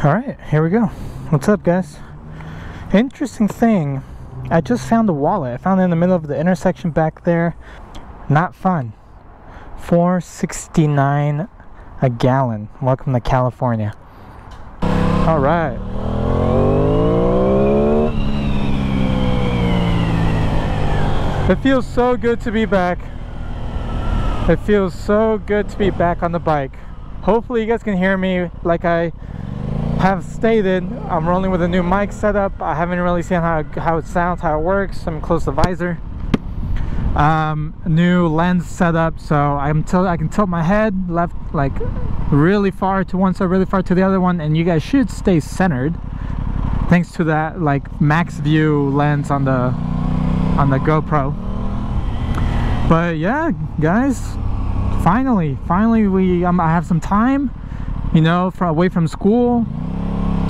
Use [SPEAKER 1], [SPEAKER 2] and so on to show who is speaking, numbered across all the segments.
[SPEAKER 1] Alright, here we go. What's up, guys? Interesting thing, I just found a wallet. I found it in the middle of the intersection back there. Not fun. $4.69 a gallon. Welcome to California. Alright. It feels so good to be back. It feels so good to be back on the bike. Hopefully you guys can hear me. Like I have stated, I'm rolling with a new mic setup. I haven't really seen how it sounds, how it works. I'm close to visor. New lens setup, so I can tilt my head left, like really far to one side, really far to the other one, and you guys should stay centered thanks to that like max view lens on the GoPro. But yeah, guys, finally I have some time, you know, away from school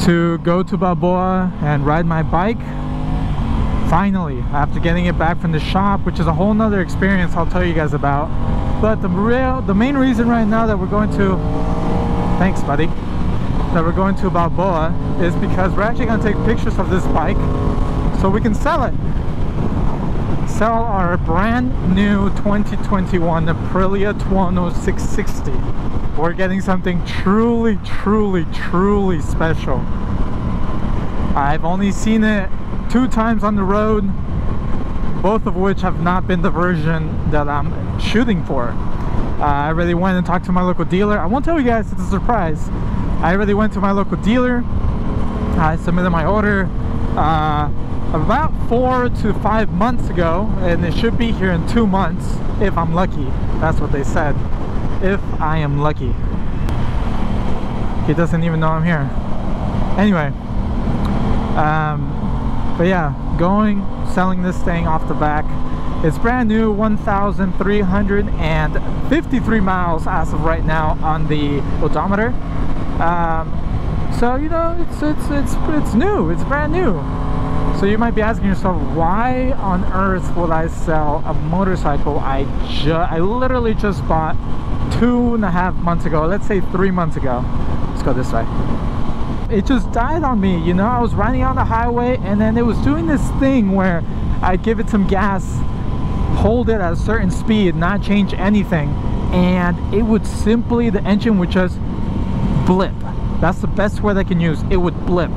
[SPEAKER 1] to go to Balboa and ride my bike. Finally, after getting it back from the shop, which is a whole nother experience I'll tell you guys about. But the main reason right now that we're going to, thanks buddy, that we're going to Balboa is because we're actually going to take pictures of this bike so we can sell it. Sell our brand new 2021 Aprilia Tuono 660. We're getting something truly special. I've only seen it 2 times on the road, both of which have not been the version that I'm shooting for. I really went and talked to my local dealer. I won't tell you guys, it's a surprise. I really went to my local dealer. I submitted my order about 4 to 5 months ago, and it should be here in 2 months if I'm lucky. That's what they said, if I am lucky. He doesn't even know I'm here. Anyway, but yeah, selling this thing off the back. It's brand new, 1,353 miles as of right now on the odometer. So you know, it's new, it's brand new. So you might be asking yourself, why on earth would I sell a motorcycle I literally just bought 2.5 months ago, let's say 3 months ago. Let's go this way. It just died on me, you know. I was riding on the highway and then it was doing this thing where I'd give it some gas, hold it at a certain speed, not change anything, and it would simply, the engine would just blip. That's the best word I can use. It would blip.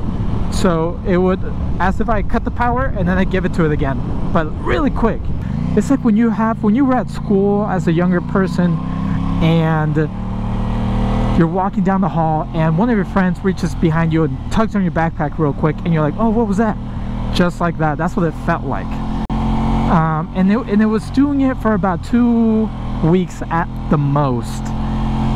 [SPEAKER 1] So it would, as if I cut the power and then I give it to it again, but really quick. It's like when you were at school as a younger person and you're walking down the hall and one of your friends reaches behind you and tugs on your backpack real quick and you're like, oh, what was that? Just like that. That's what it felt like. And it was doing it for about 2 weeks at the most,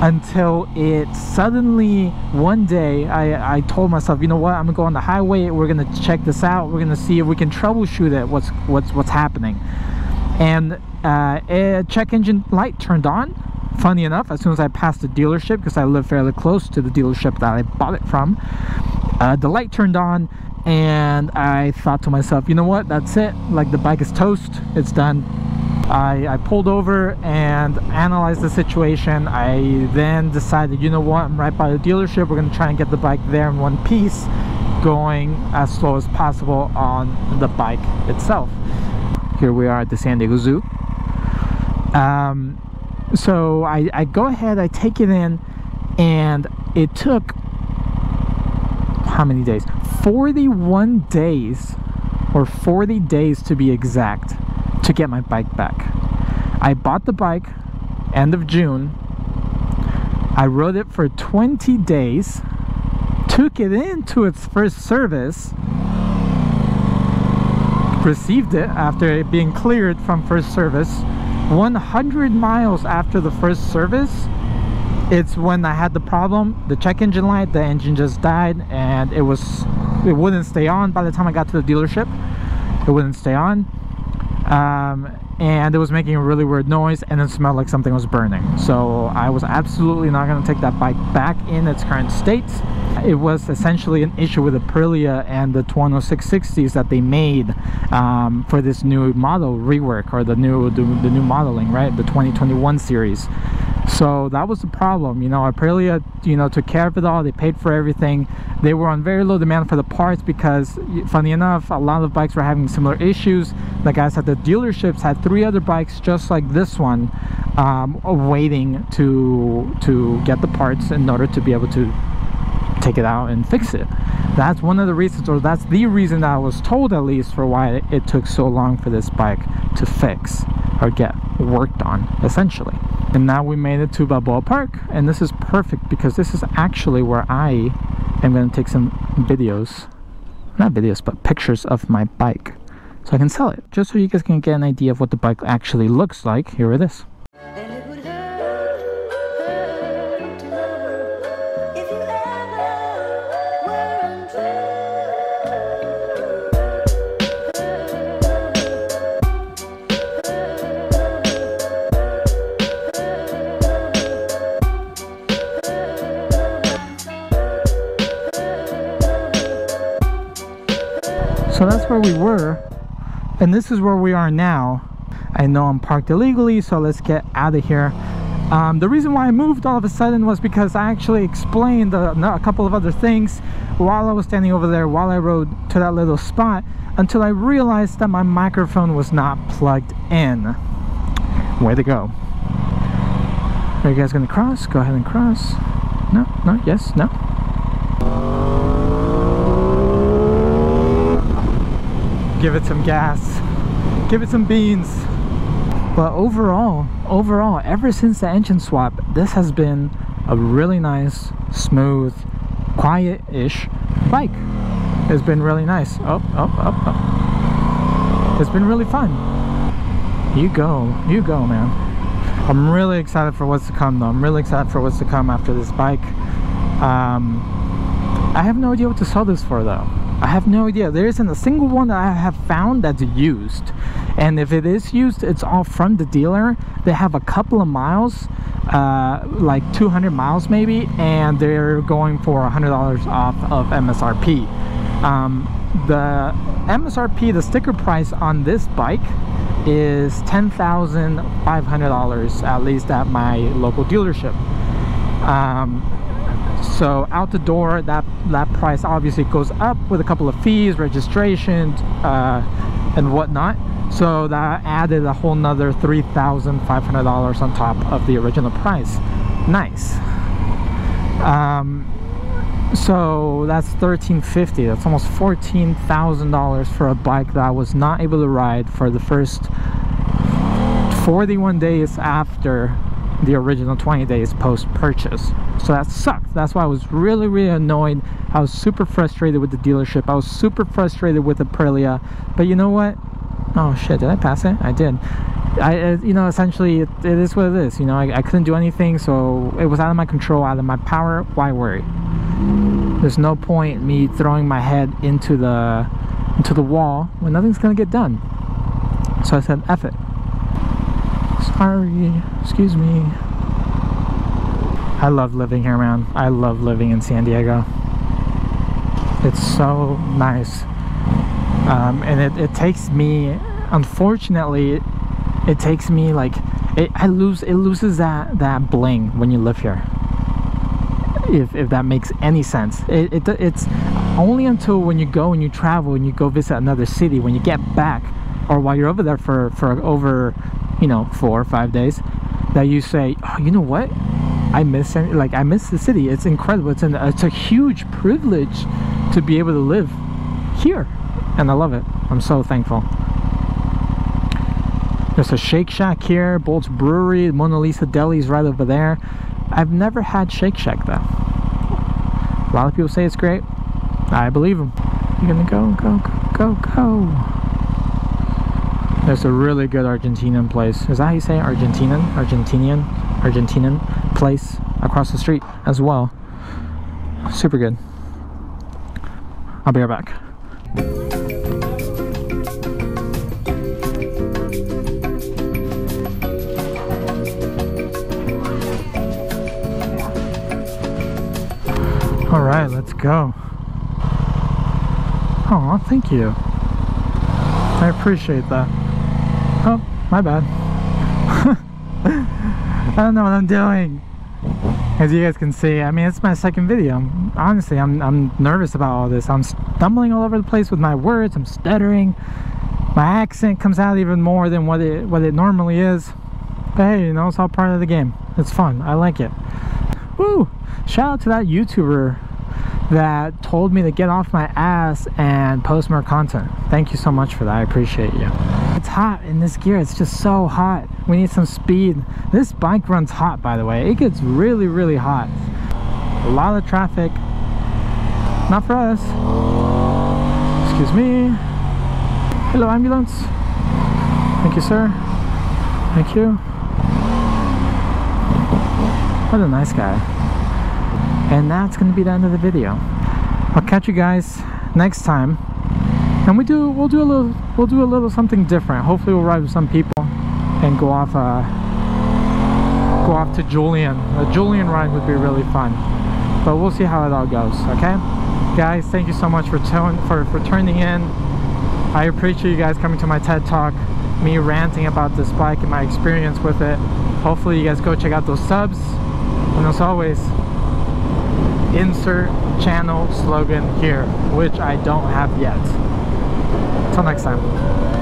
[SPEAKER 1] until it suddenly one day I told myself, you know what, I'm gonna go on the highway, we're gonna check this out, we're gonna see if we can troubleshoot it, what's happening. And a check engine light turned on. Funny enough, as soon as I passed the dealership, because I live fairly close to the dealership that I bought it from, the light turned on and I thought to myself, you know what, that's it, like the bike is toast, it's done. I pulled over and analyzed the situation. I then decided, you know what, I'm right by the dealership, we're going to try and get the bike there in one piece, going as slow as possible on the bike itself. Here we are at the San Diego Zoo. So I go ahead, I take it in, and it took, how many days? 41 days, or 40 days to be exact, to get my bike back. I bought the bike end of June. I rode it for 20 days, took it into its first service, received it after it being cleared from first service. 100 miles after the first service, it's when I had the problem, the check engine light, the engine just died, and it wouldn't stay on. By the time I got to the dealership, it wouldn't stay on, and it was making a really weird noise, and it smelled like something was burning. So I was absolutely not going to take that bike back in its current state. It was essentially an issue with Aprilia and the Tuono 660s that they made for this new model rework, or the new modeling, right, the 2021 series. So that was the problem. You know, Aprilia, you know, took care of it all. They paid for everything. They were on very low demand for the parts because, funny enough, a lot of bikes were having similar issues. The guys at the dealerships had 3 other bikes just like this one, waiting to get the parts in order to be able to take it out and fix it. That's one of the reasons, or that's the reason that I was told, at least, for why it took so long for this bike to fix or get worked on, essentially. And now we made it to Balboa Park, and this is perfect because this is actually where I am going to take some videos, not videos, but pictures of my bike, so I can sell it, just so you guys can get an idea of what the bike actually looks like. Here it is. So that's where we were, and this is where we are now. I know I'm parked illegally, so let's get out of here. The reason why I moved all of a sudden was because I actually explained a couple of other things while I was standing over there, while I rode to that little spot, until I realized that my microphone was not plugged in. Way to go. Are you guys gonna cross? Go ahead and cross. No, no, yes, no. Give it some gas, give it some beans. But overall, ever since the engine swap, this has been a really nice, smooth, quiet-ish bike. It's been really nice. Oh. It's been really fun. You go, man. I'm really excited for what's to come, though. I'm really excited for what's to come after this bike. I have no idea what to sell this for, though. I have no idea. There isn't a single one that I have found that's used, and if it is used, it's all from the dealer. They have a couple of miles, like 200 miles maybe, and they're going for $100 off of MSRP. The MSRP, the sticker price on this bike, is $10,500, at least at my local dealership. So out the door, that price obviously goes up with a couple of fees, registration, and whatnot. So that added a whole nother $3,500 on top of the original price. Nice. So that's $1,350. That's almost $14,000 for a bike that I was not able to ride for the first 41 days after the original 20 days post-purchase. So that sucked. That's why I was really annoyed. I was super frustrated with the dealership. I was super frustrated with Aprilia. But you know what? Oh shit, did I pass it? I did. You know, essentially it is what it is. You know, I couldn't do anything, so it was out of my control, out of my power. Why worry? There's no point me throwing my head into the wall when nothing's gonna get done. So I said, F it. Sorry, excuse me. I love living here, man. I love living in San Diego. It's so nice. And it takes me, unfortunately, it takes me like, it loses that bling when you live here. If that makes any sense. It's only until when you go and you travel and you go visit another city, when you get back, or while you're over there for over, you know, 4 or 5 days, that you say, oh, you know what, I miss the city. It's incredible. It's a huge privilege to be able to live here, and I love it. I'm so thankful. There's a Shake Shack here, Bolt's Brewery, Mona Lisa Deli's right over there. I've never had Shake Shack though. A lot of people say it's great. I believe them. You're gonna go. There's a really good Argentinian place. Is that how you say it? Argentinian place across the street as well. Super good. I'll be right back. All right, let's go. Oh, thank you. I appreciate that. Oh, my bad. I don't know what I'm doing. As you guys can see, I mean, it's my second video. Honestly, I'm nervous about all this. I'm stumbling all over the place with my words. I'm stuttering. My accent comes out even more than what it normally is. But hey, you know, it's all part of the game. It's fun. I like it. Woo! Shout out to that YouTuber that told me to get off my ass and post more content. Thank you so much for that. I appreciate you. It's hot in this gear. It's just so hot. We need some speed. This bike runs hot, by the way. It gets really, really hot. A lot of traffic. Not for us. Excuse me. Hello, ambulance. Thank you, sir. Thank you. What a nice guy. And that's going to be the end of the video. I'll catch you guys next time. And we'll do a little something different. Hopefully we'll ride with some people and go off to Julian. A Julian ride would be really fun. But we'll see how it all goes, okay? Guys, thank you so much for turning in. I appreciate you guys coming to my TED Talk, me ranting about this bike and my experience with it. Hopefully you guys go check out those subs. And as always, insert channel slogan here, which I don't have yet. Until next time.